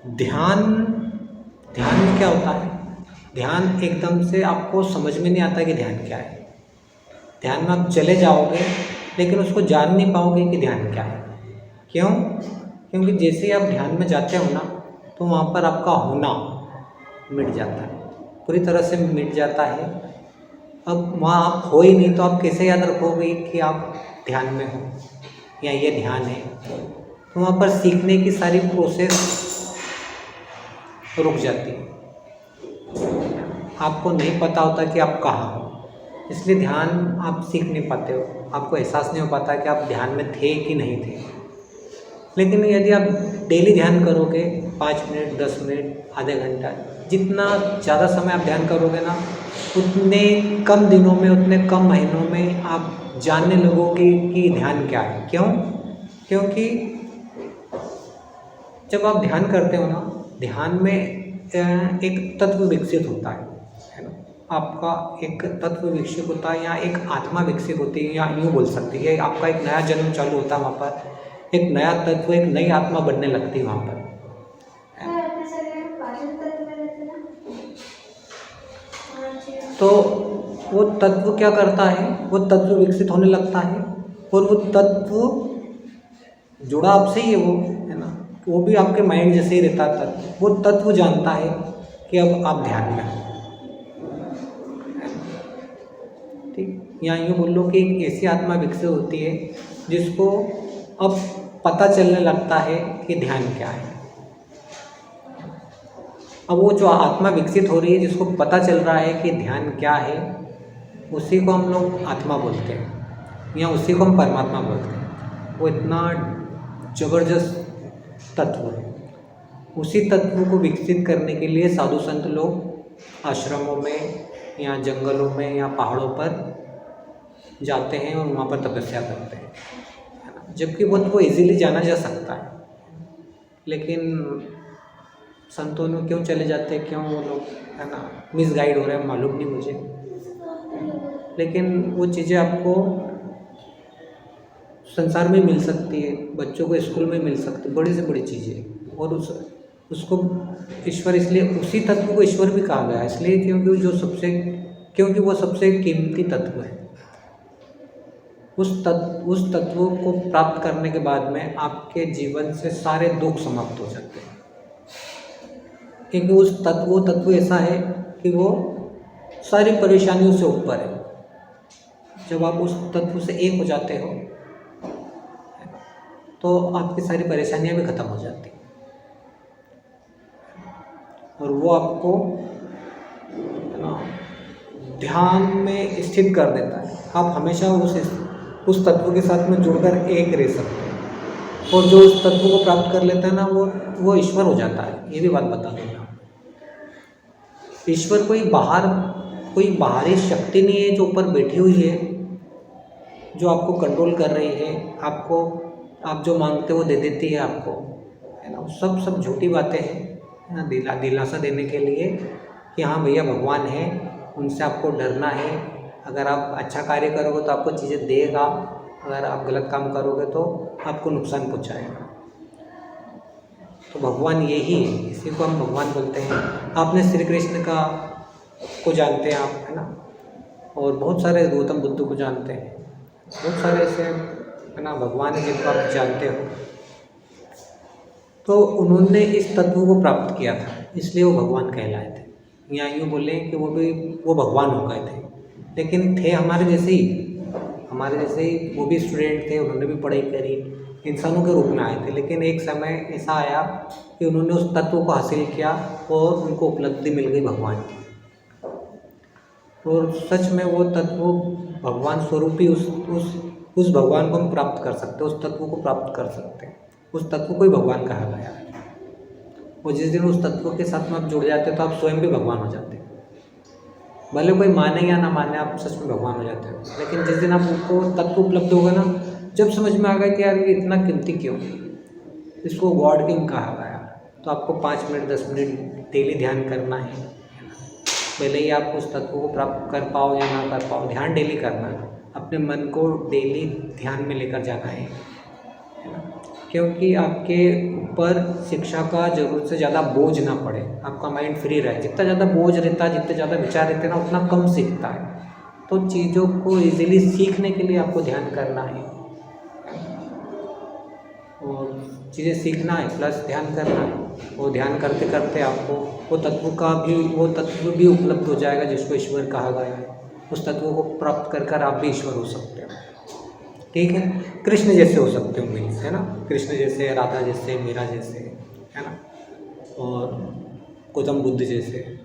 ध्यान ध्यान में क्या होता है? ध्यान एकदम से आपको समझ में नहीं आता कि ध्यान क्या है। ध्यान में आप चले जाओगे लेकिन उसको जान नहीं पाओगे कि ध्यान क्या है। क्यों? क्योंकि जैसे ही आप ध्यान में जाते हो ना, तो वहाँ पर आपका होना मिट जाता है, पूरी तरह से मिट जाता है। अब वहाँ आप हो ही नहीं, तो आप कैसे याद रखोगे कि आप ध्यान में हो या ये ध्यान है? तो वहाँ पर सीखने की सारी प्रोसेस रुक जाती है। आपको नहीं पता होता कि आप कहाँ हो, इसलिए ध्यान आप सीख नहीं पाते हो, आपको एहसास नहीं हो पाता कि आप ध्यान में थे कि नहीं थे। लेकिन यदि आप डेली ध्यान करोगे 5 मिनट, 10 मिनट, आधे घंटा, जितना ज़्यादा समय आप ध्यान करोगे ना, उतने कम दिनों में, उतने कम महीनों में आप जानने लगोगे कि ध्यान क्या है। क्यों? क्योंकि जब आप ध्यान करते हो ना, ध्यान में एक तत्व विकसित होता है ना? आपका एक तत्व विकसित होता है, या एक आत्मा विकसित होती है, या यूँ बोल सकते हैं आपका एक नया जन्म चालू होता है। वहाँ पर एक नया तत्व, एक नई आत्मा बनने लगती है वहाँ पर। तो वो तत्व क्या करता है? वो तत्व विकसित होने लगता है, और वो तत्व जुड़ा आपसे ही है, वो है ना, वो भी आपके माइंड जैसे ही रहता है। वो तत्व जानता है कि अब आप ध्यान में हो। ठीक, या यूँ बोल लो कि एक ऐसी आत्मा विकसित होती है जिसको अब पता चलने लगता है कि ध्यान क्या है। अब वो जो आत्मा विकसित हो रही है, जिसको पता चल रहा है कि ध्यान क्या है, उसी को हम लोग आत्मा बोलते हैं, या उसी को हम परमात्मा बोलते हैं। वो इतना जबरदस्त तत्व है। उसी तत्व को विकसित करने के लिए साधु संत लोग आश्रमों में या जंगलों में या पहाड़ों पर जाते हैं और वहाँ पर तपस्या करते हैं, है ना। जबकि वो इजीली जाना जा सकता है, लेकिन संतों में क्यों चले जाते हैं, क्यों वो लोग, है ना, मिसगाइड हो रहे हैं, मालूम नहीं मुझे। लेकिन वो चीज़ें आपको संसार में मिल सकती है, बच्चों को स्कूल में मिल सकती है, बड़ी से बड़ी चीज़ें। और उसको ईश्वर, इसलिए उसी तत्व को ईश्वर भी कहा गया है, इसलिए क्योंकि वो सबसे कीमती तत्व है। उस तत्व को प्राप्त करने के बाद में आपके जीवन से सारे दुख समाप्त हो जाते हैं, क्योंकि वो तत्व ऐसा है कि वो सारी परेशानियों से ऊपर है। जब आप उस तत्व से एक हो जाते हो, तो आपकी सारी परेशानियां भी खत्म हो जाती हैं, और वो आपको, है ना, ध्यान में स्थित कर देता है। आप हमेशा उस तत्व के साथ में जुड़कर एक रह सकते हैं, और जो उस तत्व को प्राप्त कर लेता है ना, वो ईश्वर हो जाता है। ये भी बात बता दूँ मैं। ईश्वर कोई बाहरी शक्ति नहीं है जो ऊपर बैठी हुई है, जो आपको कंट्रोल कर रही है। आप जो मांगते हो वो दे देती है आपको, है ना। सब झूठी बातें हैं, है ना, दिलासा देने के लिए कि हाँ भैया भगवान है, उनसे आपको डरना है। अगर आप अच्छा कार्य करोगे तो आपको चीज़ें देगा, अगर आप गलत काम करोगे तो आपको नुकसान पहुँचाएगा। तो भगवान यही है, इसी को हम भगवान बोलते हैं। आपने श्री कृष्ण को जानते हैं आप, है ना, और बहुत सारे गौतम बुद्ध को जानते हैं, बहुत सारे ऐसे, है ना, भगवान है जिनको आप जानते हो। तो उन्होंने इस तत्व को प्राप्त किया था, इसलिए वो भगवान कहलाए थे। या यूँ बोले कि वो भगवान हो गए थे, लेकिन थे हमारे जैसे ही वो भी स्टूडेंट थे, उन्होंने भी पढ़ाई करी, इंसानों के रूप में आए थे। लेकिन एक समय ऐसा आया कि उन्होंने उस तत्व को हासिल किया और उनको उपलब्धि मिल गई भगवान की। और सच में वो तत्व भगवान स्वरूप ही उस भगवान को हम प्राप्त कर सकते हैं, उस तत्व को प्राप्त कर सकते हैं। उस तत्व को ही भगवान कहा गया है। और जिस दिन उस तत्व के साथ में आप जुड़ जाते हैं तो आप स्वयं भी भगवान हो जाते हैं। भले कोई माने या ना माने, आप सच में भगवान हो जाते हो। लेकिन जिस दिन आपको तत्व उपलब्ध होगा ना, जब समझ में आ गया कि यार ये इतना कीमती क्यों, इसको गॉड किंग कहा गया, तो आपको 5 मिनट 10 मिनट डेली ध्यान करना है। भले ही आप उस तत्व को प्राप्त कर पाओ या ना कर पाओ, ध्यान डेली करना है। अपने मन को डेली ध्यान में लेकर जाना है ना। क्योंकि आपके ऊपर शिक्षा का ज़रूरत से ज़्यादा बोझ ना पड़े, आपका माइंड फ्री रहे। जितना ज़्यादा बोझ रहता है, जितने ज़्यादा विचार रहते हैं ना, उतना कम सीखता है। तो चीज़ों को इजीली सीखने के लिए आपको ध्यान करना है, और चीज़ें सीखना है प्लस ध्यान करना है। वो ध्यान करते करते आपको वो तत्व भी उपलब्ध हो जाएगा जिसको ईश्वर कहा गया है। उस तत्व को प्राप्त कर कर आप भी ईश्वर हो सकते हो। ठीक है, कृष्ण जैसे हो सकते हो मीन्स, है ना, कृष्ण जैसे, राधा जैसे, मीरा जैसे, है ना, और गौतम बुद्ध जैसे।